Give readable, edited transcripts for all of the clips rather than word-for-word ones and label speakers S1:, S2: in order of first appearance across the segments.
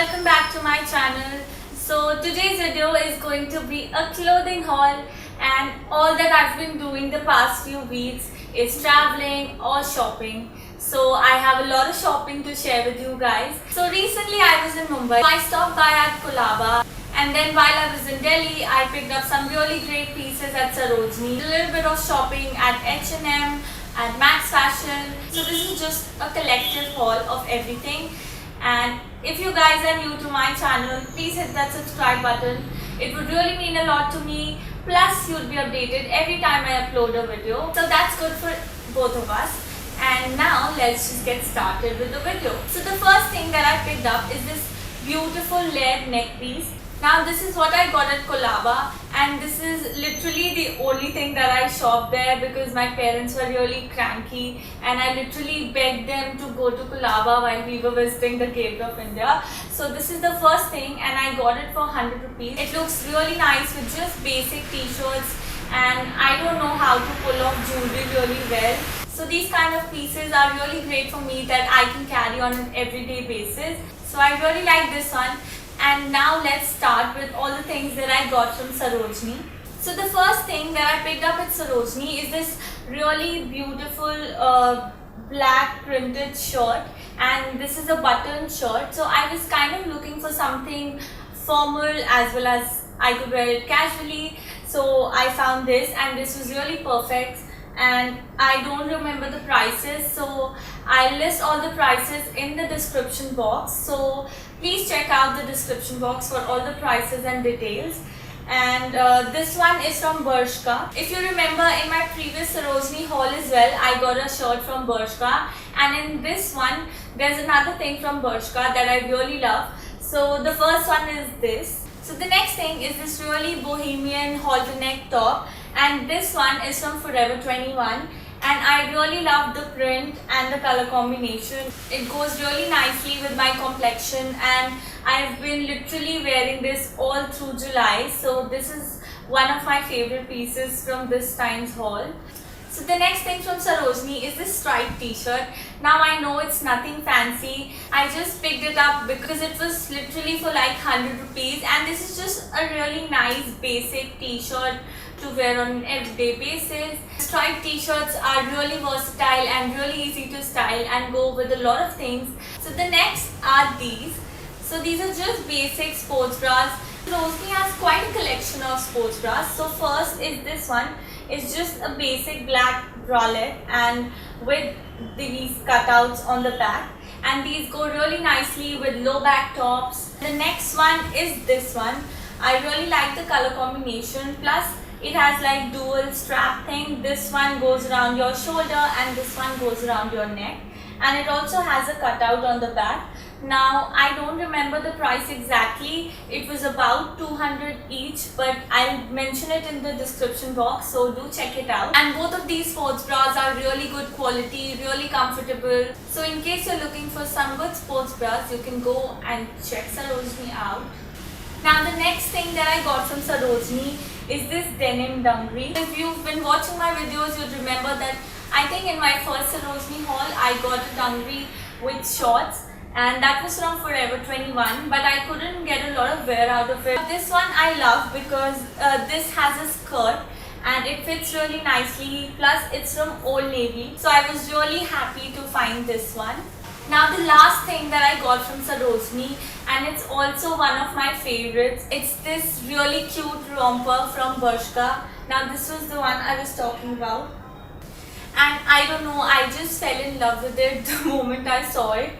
S1: welcome back to my channel. So today's video is going to be a clothing haul, and all that I've been doing the past few weeks is traveling or shopping. So I have a lot of shopping to share with you guys. So recently I was in Mumbai. I stopped by at Colaba, and then while I was in Delhi I picked up some really great pieces at Sarojini. A little bit of shopping at H&M, at Max Fashion. So this is just a collective haul of everything. And if you guys are new to my channel, please hit that subscribe button. It would really mean a lot to me. Plus you'll be updated every time I upload a video. So that's good for both of us. And now let's just get started with the video. So the first thing that I picked up is this beautiful layered neck piece. Now this is what I got at Colaba, and this is literally the only thing that I shopped there because my parents were really cranky and I literally begged them to go to Colaba while we were visiting the Gate of India. So this is the first thing, and I got it for 100 rupees. It looks really nice with just basic t-shirts, and I don't know how to pull off jewelry really well. So these kind of pieces are really great for me that I can carry on an everyday basis. So I really like this one. And now let's start with all the things that I got from Sarojini. So the first thing that I picked up at Sarojini is this really beautiful black printed shirt, and this is a button shirt. So I was kind of looking for something formal as well as I could wear it casually. So I found this, and this was really perfect. And I don't remember the prices, so I'll list all the prices in the description box. So please check out the description box for all the prices and details. And this one is from Bershka. If you remember, in my previous Sarojini haul as well, I got a shirt from Bershka, and in this one there's another thing from Bershka that I really love. So the first one is this. So the next thing is this really bohemian halter neck top, and this one is from Forever 21, and I really love the print and the color combination. It goes really nicely with my complexion, and I've been literally wearing this all through July. So this is one of my favorite pieces from this time's haul. So the next thing from Sarojini is this striped t-shirt. Now I know it's nothing fancy. I just picked it up because it was literally for like 100 rupees, and this is just a really nice basic t-shirt to wear on an everyday basis. Striped t-shirts are really versatile and really easy to style and go with a lot of things. So the next are these. So these are just basic sports bras. Sarojini has quite a collection of sports bras. So first is this one. It's just a basic black bralette and with these cutouts on the back, and these go really nicely with low back tops. The next one is this one. I really like the color combination, plus it has like dual strap thing. This one goes around your shoulder and this one goes around your neck, and it also has a cutout on the back. Now I don't remember the price exactly. It was about 200 each, but I'll mention it in the description box, so do check it out. And both of these sports bras are really good quality, really comfortable. So in case you're looking for some good sports bras, you can go and check Sarojini out. Now the next thing that I got from Sarojini is this denim dungaree. If you've been watching my videos, you'd remember that I think in my first Sarojini haul I got a dungaree with shorts, and that was from Forever 21, but I couldn't get a lot of wear out of it. This one I love because this has a skirt and it fits really nicely, plus it's from Old Navy, so I was really happy to find this one. Now the last thing that I got from Sarojini, and it's also one of my favorites, it's this really cute romper from Bershka. Now this was the one I was talking about, and I don't know, I just fell in love with it the moment I saw it.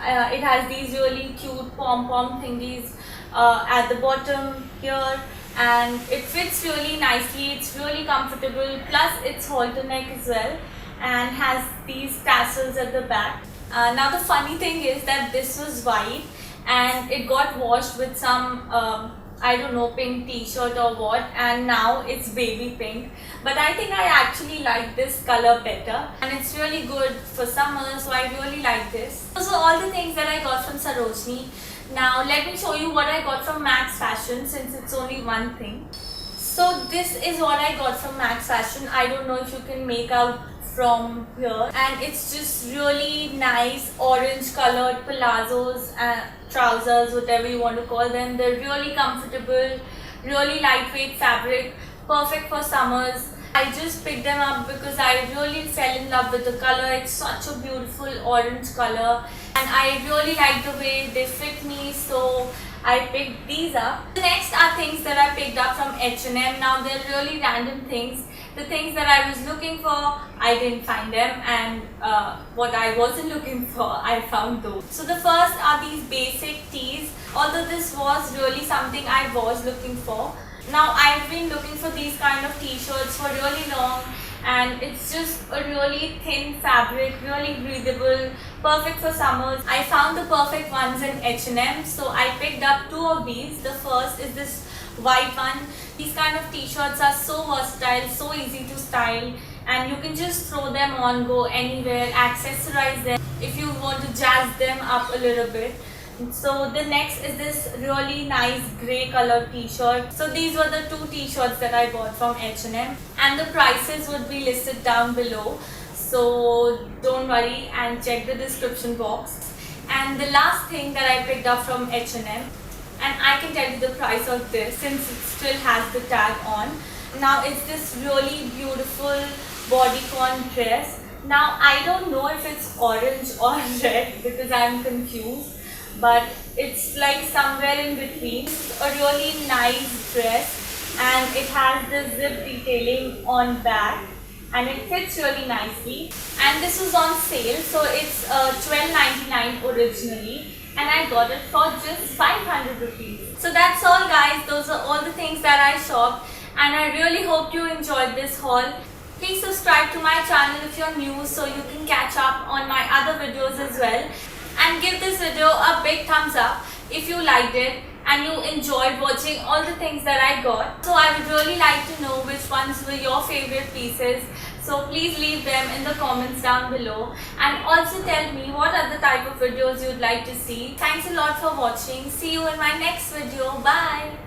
S1: It has these really cute pom-pom thingies at the bottom here, and it fits really nicely. It's really comfortable, plus it's halter neck as well, and has these tassels at the back. Now the funny thing is that this was white and it got washed with some I don't know, pink t-shirt or what, and now it's baby pink. But I think I actually like this color better, and it's really good for summer, so I really like this. So all the things that I got from Sarojini. Now let me show you what I got from Max Fashion, since it's only one thing. So this is what I got from Max Fashion. I don't know if you can make out from here, and it's just really nice orange colored palazzos and trousers, whatever you want to call them. They're really comfortable, really lightweight fabric, perfect for summers. I just picked them up because I really fell in love with the color. It's such a beautiful orange color and I really like the way they fit me, so I picked these up. The next are things that I picked up from H&M. Now they're really random things. The things that I was looking for, I didn't find them, and what I wasn't looking for, I found those. So the first are these basic tees. Although this was really something I was looking for. Now I've been looking for these kind of t-shirts for really long, and it's just a really thin fabric, really breathable, perfect for summers. I found the perfect ones in H&M, so I picked up two of these. The first is this white one. These kind of t-shirts are so versatile, so easy to style, and you can just throw them on, go anywhere, accessorize them if you want to jazz them up a little bit. So the next is this really nice grey color t-shirt. So these were the two t-shirts that I bought from H&M, and the prices would be listed down below, so don't worry and check the description box. And the last thing that I picked up from H&M, and I can tell you the price of this since it still has the tag on. Now it's this really beautiful bodycon dress. Now I don't know if it's orange or red because I'm confused, but it's like somewhere in between. It's a really nice dress and it has the zip detailing on back and it fits really nicely, and this was on sale, so it's $12.99 originally and I got it for just 500 rupees. So that's all guys, those are all the things that I shopped, and I really hope you enjoyed this haul. Please subscribe to my channel if you're new so you can catch up on my other videos as well. And give this video a big thumbs up if you liked it and you enjoyed watching all the things that I got. So I would really like to know which ones were your favorite pieces. So please leave them in the comments down below, and also tell me what other type of videos you'd like to see. Thanks a lot for watching. See you in my next video. Bye.